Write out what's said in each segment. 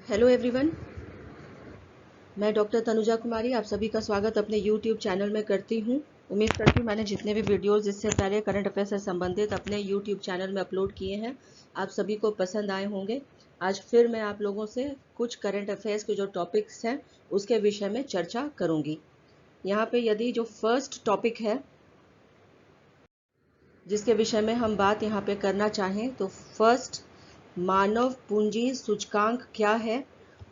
Hello everyone, मैं doctor Tanuja कुमारी आप सभी का स्वागत अपने यूट्यूब चैनल में करती हूँ। उम्मीद करती हूँ मैंने जितने भी वीडियोस इससे पहले करंट अफेयर से संबंधित अपने यूट्यूब चैनल में अपलोड किए हैं आप सभी को पसंद आए होंगे। आज फिर मैं आप लोगों से कुछ करंट अफेयर्स के जो टॉपिक्स हैं उसके विषय में चर्चा करूँगी। यहाँ पे यदि जो फर्स्ट टॉपिक है जिसके विषय में हम बात यहाँ पे करना चाहें तो फर्स्ट, मानव पूंजी सूचकांक क्या है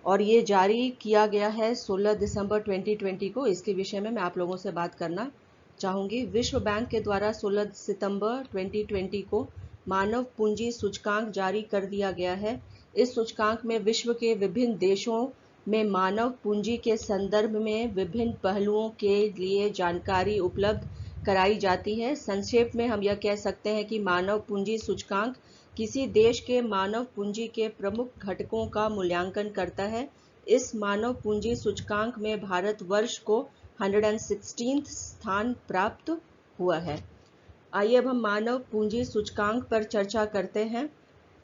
और ये जारी किया गया है 16 दिसंबर 2020 को। इसके विषय में मैं आप लोगों से बात करना चाहूँगी। विश्व बैंक के द्वारा 16 सितंबर 2020 को मानव पूंजी सूचकांक जारी कर दिया गया है। इस सूचकांक में विश्व के विभिन्न देशों में मानव पूंजी के संदर्भ में विभिन्न पहलुओं के लिए जानकारी उपलब्ध कराई जाती है। संक्षेप में हम यह कह सकते हैं कि मानव पूंजी सूचकांक किसी देश के मानव पूंजी के प्रमुख घटकों का मूल्यांकन करता है। इस मानव पूंजी सूचकांक में भारत वर्ष को 116 स्थान प्राप्त हुआ है। आइए अब हम मानव पूंजी सूचकांक पर चर्चा करते हैं।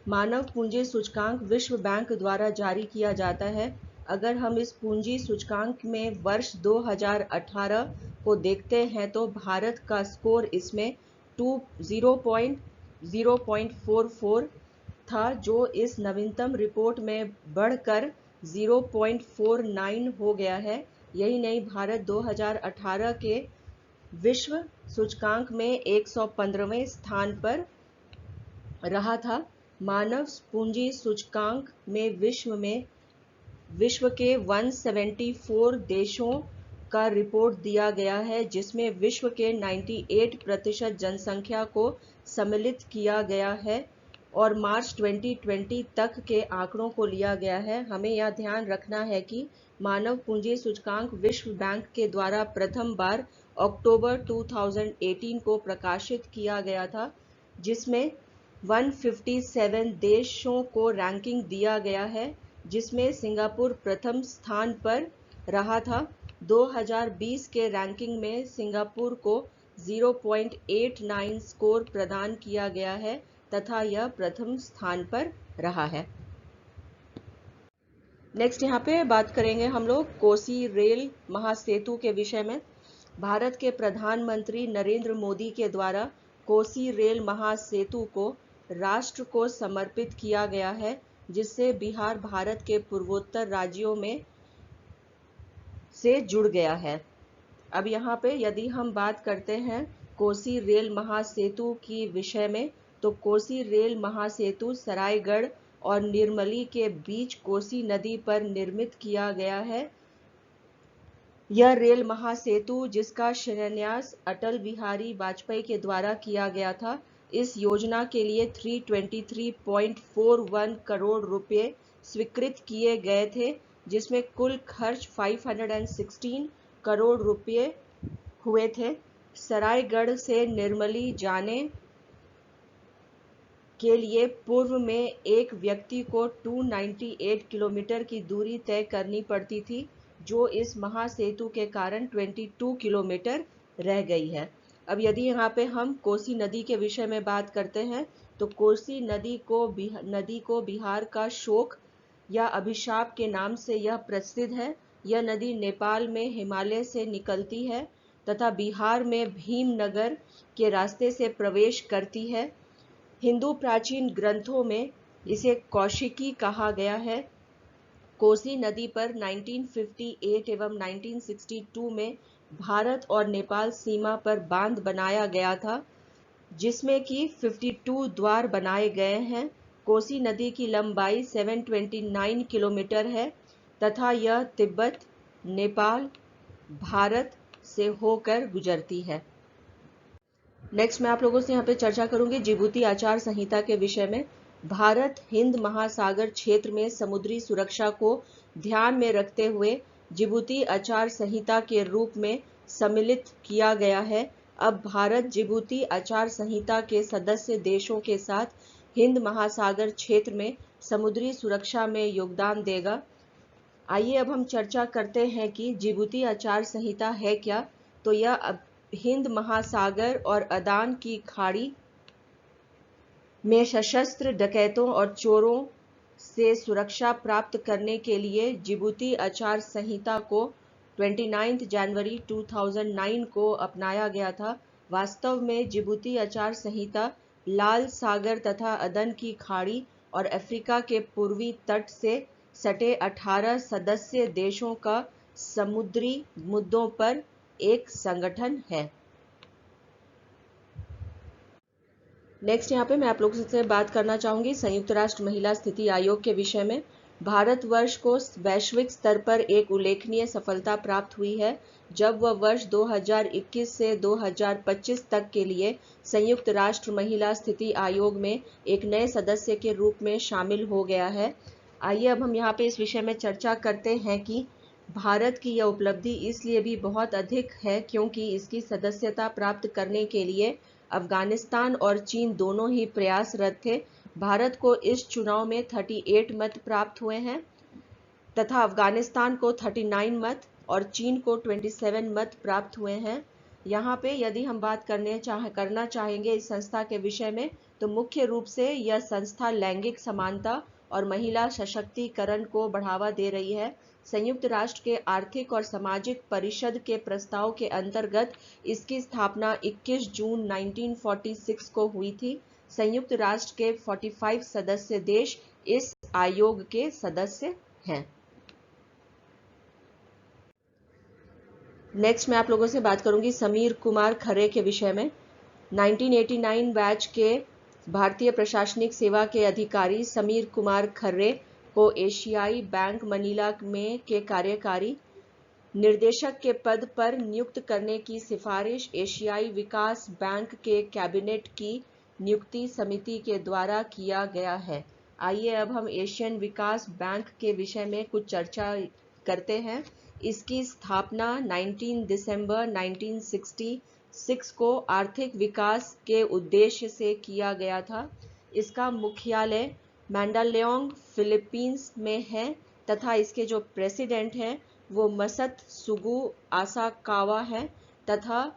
मानव पूंजी सूचकांक विश्व बैंक द्वारा जारी किया जाता है। अगर हम इस पूंजी सूचकांक में वर्ष 2018 को देखते हैं तो भारत का स्कोर इसमें 0.44 था, जो इस नवीनतम रिपोर्ट में बढ़कर 0.49 हो गया है। यही नहीं, भारत 2018 के विश्व सूचकांक में 115वें स्थान पर रहा था। मानव पूंजी सूचकांक में विश्व के 174 देशों का रिपोर्ट दिया गया है, जिसमें विश्व के 98% जनसंख्या को सम्मिलित किया गया है और मार्च 2020 तक के आंकड़ों को लिया गया है। हमें यह ध्यान रखना है कि मानव पूंजी सूचकांक विश्व बैंक के द्वारा प्रथम बार अक्टूबर 2018 को प्रकाशित किया गया था, जिसमें 157 देशों को रैंकिंग दिया गया है, जिसमें सिंगापुर प्रथम स्थान पर रहा था। 2020 के रैंकिंग में सिंगापुर को 0.89 स्कोर प्रदान किया गया है तथा यह प्रथम स्थान पर रहा है। नेक्स्ट यहाँ पे बात करेंगे हम लोग कोसी रेल महासेतु के विषय में। भारत के प्रधानमंत्री नरेंद्र मोदी के द्वारा कोसी रेल महासेतु को राष्ट्र को समर्पित किया गया है, जिससे बिहार भारत के पूर्वोत्तर राज्यों में से जुड़ गया है। अब यहाँ पे यदि हम बात करते हैं कोसी रेल महासेतु की विषय में, तो कोसी रेल महासेतु सरायगढ़ और निर्मली के बीच कोसी नदी पर निर्मित किया गया है। यह रेल महासेतु, जिसका शिलान्यास अटल बिहारी वाजपेयी के द्वारा किया गया था, इस योजना के लिए 323.41 करोड़ रुपए स्वीकृत किए गए थे, जिसमें कुल खर्च 516 करोड़ रुपए हुए थे। सरायगढ़ से निर्मली जाने के लिए पूर्व में एक व्यक्ति को 298 किलोमीटर की दूरी तय करनी पड़ती थी, जो इस महासेतु के कारण 22 किलोमीटर रह गई है। अब यदि यहाँ पे हम कोसी नदी के विषय में बात करते हैं तो कोसी नदी को बिहार का शोक या अभिशाप के नाम से यह प्रसिद्ध है। यह नदी नेपाल में हिमालय से निकलती है तथा बिहार में भीमनगर के रास्ते से प्रवेश करती है। हिंदू प्राचीन ग्रंथों में इसे कौशिकी कहा गया है। कोसी नदी पर 1958 एवं 1962 में भारत और नेपाल सीमा पर बांध बनाया गया था, जिसमें कि 52 द्वार बनाए गए हैं। कोसी नदी की लंबाई 729 किलोमीटर है तथा यह तिब्बत, नेपाल, भारत से होकर गुजरती है। नेक्स्ट मैं आप लोगों से यहाँ पे चर्चा करूंगी जिबूती आचार संहिता के विषय में। भारत हिंद महासागर क्षेत्र में समुद्री सुरक्षा को ध्यान में रखते हुए जिबूती आचार संहिता के रूप में सम्मिलित किया गया है। अब भारत जिबूती आचार संहिता के सदस्य देशों के साथ हिंद महासागर क्षेत्र में समुद्री सुरक्षा में योगदान देगा। आइए अब हम चर्चा करते हैं कि जिबूती आचार संहिता है क्या। तो यह हिंद महासागर और अदान की खाड़ी में सशस्त्र डकैतों और चोरों से सुरक्षा प्राप्त करने के लिए जिबूती आचार संहिता को 29 जनवरी 2009 को अपनाया गया था। वास्तव में जिबूती आचार संहिता लाल सागर तथा अदन की खाड़ी और अफ्रीका के पूर्वी तट से सटे 18 सदस्य देशों का समुद्री मुद्दों पर एक संगठन है। नेक्स्ट यहाँ पे मैं आप लोगों से बात करना चाहूँगी संयुक्त राष्ट्र महिला स्थिति आयोग के विषय में। भारतवर्ष को वैश्विक स्तर पर एक उल्लेखनीय सफलता प्राप्त हुई है जब वह वर्ष 2021 से 2025 तक के लिए संयुक्त राष्ट्र महिला स्थिति आयोग में एक नए सदस्य के रूप में शामिल हो गया है। आइए अब हम यहाँ पे इस विषय में चर्चा करते हैं कि भारत की यह उपलब्धि इसलिए भी बहुत अधिक है क्योंकि इसकी सदस्यता प्राप्त करने के लिए अफगानिस्तान और चीन दोनों ही प्रयासरत थे। भारत को इस चुनाव में 38 मत प्राप्त हुए हैं तथा अफगानिस्तान को 39 मत और चीन को 27 मत प्राप्त हुए हैं। यहाँ पे यदि हम बात करना चाहेंगे इस संस्था के विषय में तो मुख्य रूप से यह संस्था लैंगिक समानता और महिला सशक्तिकरण को बढ़ावा दे रही है। संयुक्त राष्ट्र के आर्थिक और सामाजिक परिषद के प्रस्ताव के अंतर्गत इसकी स्थापना 21 जून 1946 को हुई थी। संयुक्त राष्ट्र के 45 सदस्य देश इस आयोग के सदस्य हैं। नेक्स्ट मैं आप लोगों से बात करूंगी समीर कुमार खरे के विषय में। 1989 बैच के भारतीय प्रशासनिक सेवा के अधिकारी समीर कुमार खर्रे को एशियाई बैंक मनीला में के कार्यकारी निर्देशक के पद पर नियुक्त करने की सिफारिश एशियाई विकास बैंक के कैबिनेट की नियुक्ति समिति के द्वारा किया गया है। आइए अब हम एशियन विकास बैंक के विषय में कुछ चर्चा करते हैं। इसकी स्थापना 19 दिसंबर 1966 को आर्थिक विकास के उद्देश्य से किया गया था। इसका मुख्यालय मैंडालोंग फिलीपींस में है तथा इसके जो प्रेसिडेंट हैं वो मसत सुगु आसाकावा हैं तथा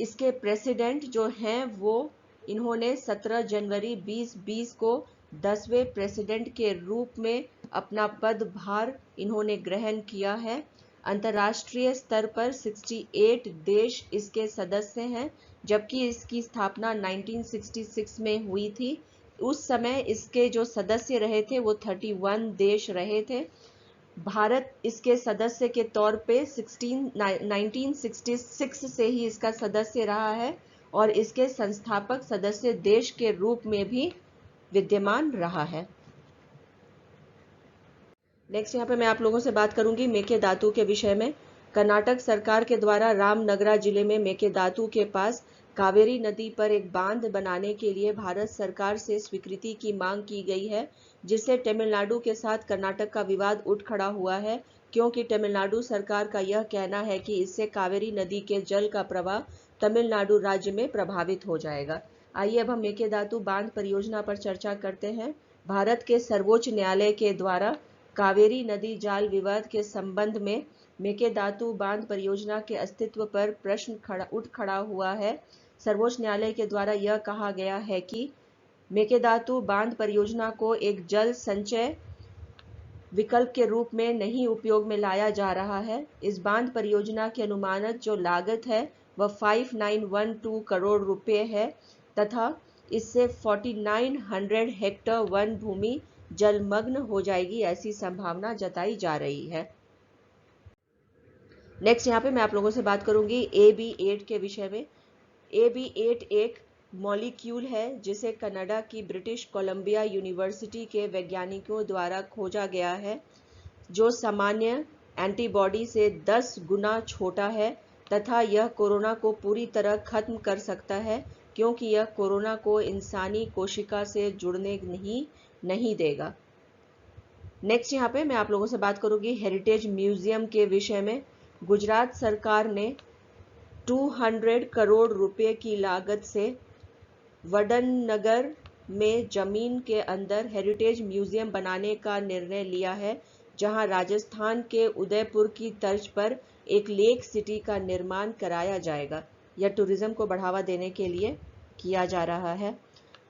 इसके प्रेसिडेंट जो हैं वो इन्होंने 17 जनवरी 2020 को 10वें प्रेसिडेंट के रूप में अपना पदभार इन्होंने ग्रहण किया है। अंतर्राष्ट्रीय स्तर पर 68 देश इसके सदस्य हैं जबकि इसकी स्थापना 1966 में हुई थी। उस समय इसके जो सदस्य रहे थे वो 31 देश रहे थे। भारत इसके सदस्य के तौर पे 1966 से ही इसका सदस्य रहा है और इसके संस्थापक सदस्य देश के रूप में भी विद्यमान रहा है। नेक्स्ट यहाँ पे मैं आप लोगों से बात करूंगी मेकेदातु के विषय में। कर्नाटक सरकार के द्वारा रामनगरा जिले में मेकेदातु के पास कावेरी नदी पर एक बांध बनाने के लिए भारत सरकार से स्वीकृति की मांग की गई है, जिससे तमिलनाडु के साथ कर्नाटक का विवाद उठ खड़ा हुआ है क्योंकि तमिलनाडु सरकार का यह कहना है कि इससे कावेरी नदी के जल का प्रवाह तमिलनाडु राज्य में प्रभावित हो जाएगा। आइए अब हम मेकेदातु बांध परियोजना पर चर्चा करते हैं। भारत के सर्वोच्च न्यायालय के द्वारा कावेरी नदी जाल विवाद के संबंध में मेकेदातु बांध परियोजना के अस्तित्व पर प्रश्न उठ खड़ा हुआ है। सर्वोच्च न्यायालय के द्वारा यह कहा गया है कि मेकेदातु बांध परियोजना को एक जल संचय विकल्प के रूप में नहीं उपयोग में लाया जा रहा है। इस बांध परियोजना की अनुमानित जो लागत है वह 5912 करोड़ रुपए है तथा इससे 4900 हेक्टेयर वन भूमि जलमग्न हो जाएगी, ऐसी संभावना जताई जा रही है। नेक्स्ट यहाँ पे मैं आप लोगों से बात करूंगी AB8 के विषय में। AB8 एक मॉलिक्यूल है जिसे कनाडा की ब्रिटिश कोलंबिया यूनिवर्सिटी के वैज्ञानिकों द्वारा खोजा गया है, जो सामान्य एंटीबॉडी से 10 गुना छोटा है तथा यह कोरोना को पूरी तरह खत्म कर सकता है क्योंकि यह कोरोना को इंसानी कोशिका से जुड़ने नहीं देगा। नेक्स्ट यहाँ पे मैं आप लोगों से बात करूंगी हेरिटेज म्यूजियम के विषय में। गुजरात सरकार ने 200 करोड़ रुपए की लागत से वडनगर में जमीन के अंदर हेरिटेज म्यूजियम बनाने का निर्णय लिया है, जहां राजस्थान के उदयपुर की तर्ज पर एक लेक सिटी का निर्माण कराया जाएगा। यह टूरिज्म को बढ़ावा देने के लिए किया जा रहा है।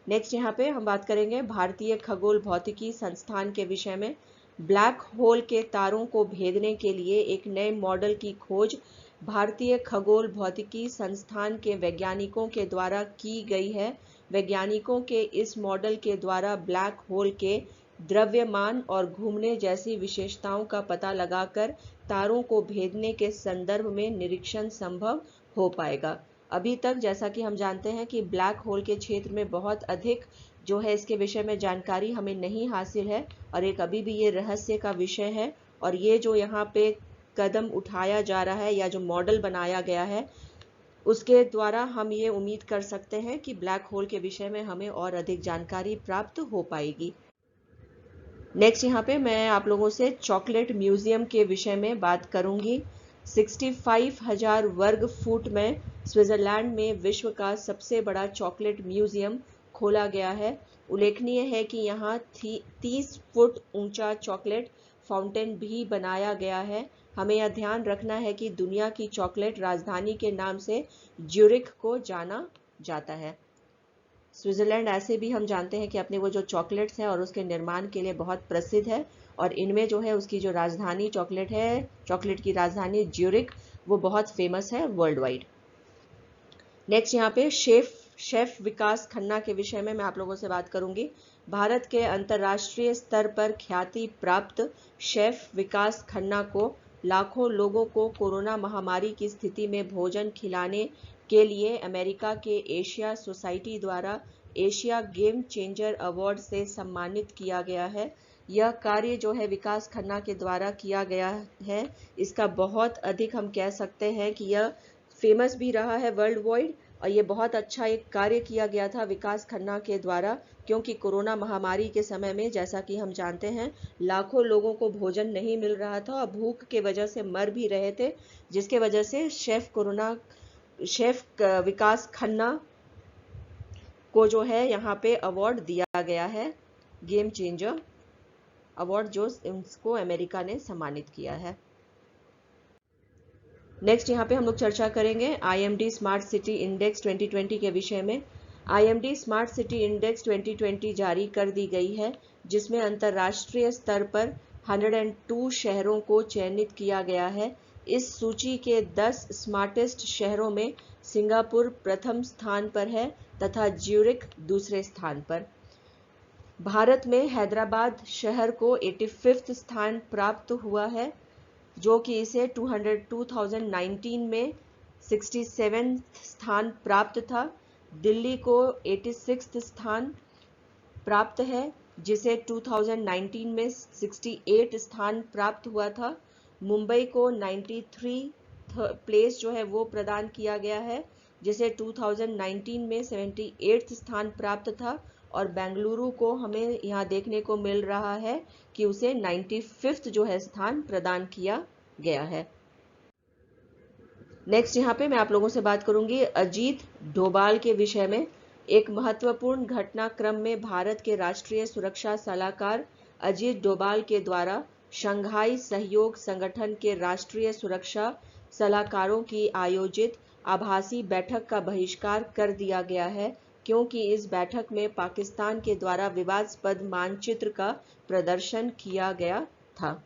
नेक्स्ट यहाँ पे हम बात करेंगे भारतीय खगोल भौतिकी संस्थान के विषय में। ब्लैक होल के तारों को भेदने के लिए एक नए मॉडल की खोज भारतीय खगोल भौतिकी संस्थान के वैज्ञानिकों के द्वारा की गई है। वैज्ञानिकों के इस मॉडल के द्वारा ब्लैक होल के द्रव्यमान और घूमने जैसी विशेषताओं का पता लगाकर तारों को भेदने के संदर्भ में निरीक्षण संभव हो पाएगा। अभी तक जैसा कि हम जानते हैं कि ब्लैक होल के क्षेत्र में बहुत अधिक जो है इसके विषय में जानकारी हमें नहीं हासिल है और एक अभी भी ये रहस्य का विषय है। और ये जो यहाँ पे कदम उठाया जा रहा है या जो मॉडल बनाया गया है उसके द्वारा हम ये उम्मीद कर सकते हैं कि ब्लैक होल के विषय में हमें और अधिक जानकारी प्राप्त हो पाएगी। नेक्स्ट यहाँ पे मैं आप लोगों से चॉकलेट म्यूजियम के विषय में बात करूंगी। 65,000 वर्ग फुट में स्विट्जरलैंड में विश्व का सबसे बड़ा चॉकलेट म्यूजियम खोला गया है। उल्लेखनीय है कि यहाँ 30 फुट ऊंचा चॉकलेट फाउंटेन भी बनाया गया है। हमें यह ध्यान रखना है कि दुनिया की चॉकलेट राजधानी के नाम से ज्यूरिख को जाना जाता है। स्विट्जरलैंड ऐसे भी हम जानते हैं कि अपने वो जो चॉकलेट्स है और उसके निर्माण के लिए बहुत प्रसिद्ध है और इनमें जो है उसकी जो राजधानी चॉकलेट है, चॉकलेट की राजधानी ज्यूरिख, वो बहुत फेमस है वर्ल्ड वाइड। नेक्स्ट यहाँ पे शेफ विकास खन्ना के विषय में मैं आप लोगों से बात करूंगी। भारत के अंतर्राष्ट्रीय स्तर पर ख्याति प्राप्त शेफ विकास खन्ना को लाखों लोगों को कोरोना महामारी की स्थिति में भोजन खिलाने के लिए अमेरिका के एशिया सोसाइटी द्वारा एशिया गेम चेंजर अवार्ड से सम्मानित किया गया है। यह कार्य जो है विकास खन्ना के द्वारा किया गया है, इसका बहुत अधिक हम कह सकते हैं कि यह फेमस भी रहा है वर्ल्ड वाइड और ये बहुत अच्छा एक कार्य किया गया था विकास खन्ना के द्वारा, क्योंकि कोरोना महामारी के समय में जैसा कि हम जानते हैं लाखों लोगों को भोजन नहीं मिल रहा था और भूख के वजह से मर भी रहे थे, जिसके वजह से शेफ विकास खन्ना को जो है यहाँ पे अवार्ड दिया गया है, गेम चेंजर अवार्ड, जो इसको अमेरिका ने सम्मानित किया है। नेक्स्ट यहाँ पे हम लोग चर्चा करेंगे IMD स्मार्ट सिटी इंडेक्स 2020 के विषय में। IMD स्मार्ट सिटी इंडेक्स 2020 जारी कर दी गई है, जिसमें अंतर्राष्ट्रीय स्तर पर 102 शहरों को चयनित किया गया है। इस सूची के 10 स्मार्टेस्ट शहरों में सिंगापुर प्रथम स्थान पर है तथा ज्यूरिख दूसरे स्थान पर। भारत में हैदराबाद शहर को 85वां स्थान प्राप्त हुआ है, जो कि इसे 2019 में 67 स्थान प्राप्त था। दिल्ली को 86 स्थान प्राप्त है, जिसे 2019 में 68 स्थान प्राप्त हुआ था। मुंबई को 93 प्लेस जो है वो प्रदान किया गया है, जिसे 2019 में 78 स्थान प्राप्त था और बेंगलुरु को हमें यहाँ देखने को मिल रहा है कि उसे 95वां जो है स्थान प्रदान किया गया है। नेक्स्ट यहाँ पे मैं आप लोगों से बात करूंगी अजीत डोभाल के विषय में। एक महत्वपूर्ण घटनाक्रम में भारत के राष्ट्रीय सुरक्षा सलाहकार अजीत डोभाल के द्वारा शंघाई सहयोग संगठन के राष्ट्रीय सुरक्षा सलाहकारों की आयोजित आभासी बैठक का बहिष्कार कर दिया गया है, क्योंकि इस बैठक में पाकिस्तान के द्वारा विवादास्पद मानचित्र का प्रदर्शन किया गया था।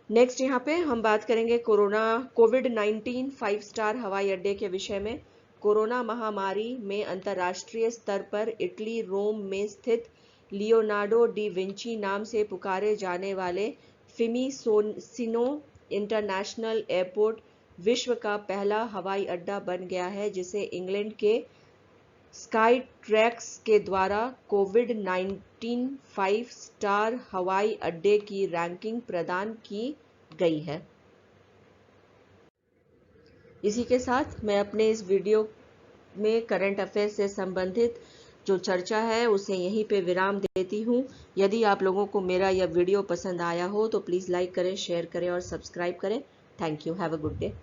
नेक्स्ट यहाँ पे हम बात करेंगे कोविड-19 5 स्टार हवाई अड्डे के विषय में। कोरोना महामारी में अंतर्राष्ट्रीय स्तर पर इटली रोम में स्थित लियोनार्डो डी विंची नाम से पुकारे जाने वाले फिमिसोसिनो इंटरनेशनल एयरपोर्ट विश्व का पहला हवाई अड्डा बन गया है, जिसे इंग्लैंड के स्काई ट्रैक्स के द्वारा कोविड-19 5 स्टार हवाई अड्डे की रैंकिंग प्रदान की गई है। इसी के साथ मैं अपने इस वीडियो में करंट अफेयर्स से संबंधित जो चर्चा है उसे यहीं पे विराम देती हूँ। यदि आप लोगों को मेरा यह वीडियो पसंद आया हो तो प्लीज़ लाइक करें, शेयर करें और सब्सक्राइब करें। Thank you. Have a good day.